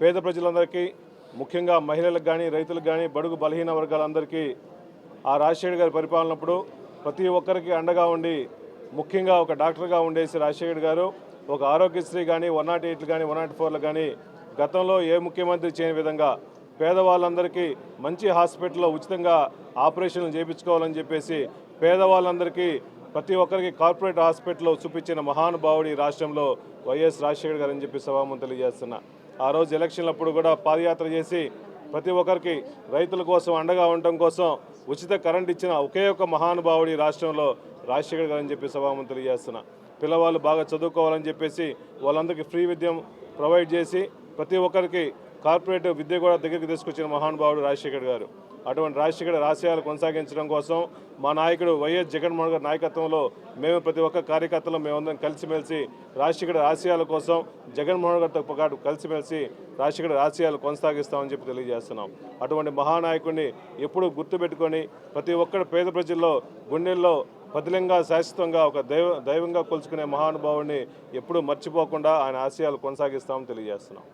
పేద ప్రజలందరికీ ముఖ్యంగా మహిళలకు కానీ రైతులకు కానీ బడుగు బలహీన వర్గాలందరికీ ఆ రాజశేఖర్ గారి పరిపాలనప్పుడు ప్రతి ఒక్కరికి అండగా ఉండి ముఖ్యంగా ఒక డాక్టర్గా ఉండేసి రాజశేఖర్ గారు ఒక ఆరోగ్యశ్రీ కానీ 108 కానీ 104 కానీ గతంలో ఏ ముఖ్యమంత్రి చేయని విధంగా పేదవాళ్ళందరికీ మంచి హాస్పిటల్లో ఉచితంగా ఆపరేషన్లు చేయించుకోవాలని చెప్పేసి పేదవాళ్ళందరికీ ప్రతి ఒక్కరికి కార్పొరేట్ హాస్పిటల్లో చూపించిన మహానుభావుడు ఈ రాష్ట్రంలో వైఎస్ రాజశేఖర్ గారు అని చెప్పి సభాముఖంగా తెలియజేస్తున్నా. ఆ రోజు ఎలక్షన్లప్పుడు కూడా పాదయాత్ర చేసి ప్రతి ఒక్కరికి రైతుల కోసం అండగా ఉండటం కోసం ఉచిత కరెంట్ ఇచ్చిన ఒకే ఒక మహానుభావుడు ఈ రాష్ట్రంలో రాజశేఖర్ గారు అని చెప్పి సభాముఖంగా తెలియజేస్తున్నా. పిల్లవాళ్ళు బాగా చదువుకోవాలని చెప్పేసి వాళ్ళందరికీ ఫ్రీ విద్య ప్రొవైడ్ చేసి ప్రతి ఒక్కరికి కార్పొరేట్ విద్య కూడా దగ్గరికి తీసుకొచ్చిన మహానుభావుడు రాజశేఖర్ గారు. అటువంటి రాజశేఖర్ ఆశయాలు కొనసాగించడం కోసం మా నాయకుడు వైఎస్ జగన్మోహన్ గారి నాయకత్వంలో మేము ప్రతి ఒక్క కార్యకర్తలు మేమందరం కలిసిమెలిసి రాజశేఖర్ ఆశయాల కోసం జగన్మోహన్ గారితో పాటు కలిసిమెలిసి రాజశేఖర్ ఆశయాలు కొనసాగిస్తామని చెప్పి తెలియజేస్తున్నాం. అటువంటి మహానాయకుడిని ఎప్పుడూ గుర్తుపెట్టుకొని ప్రతి ఒక్కరు పేద ప్రజల్లో గుండెల్లో పదిలంగా శాశ్వతంగా ఒక దైవంగా కొలుచుకునే మహానుభావుడిని ఎప్పుడూ మర్చిపోకుండా ఆయన ఆశయాలు కొనసాగిస్తామని తెలియజేస్తున్నాం.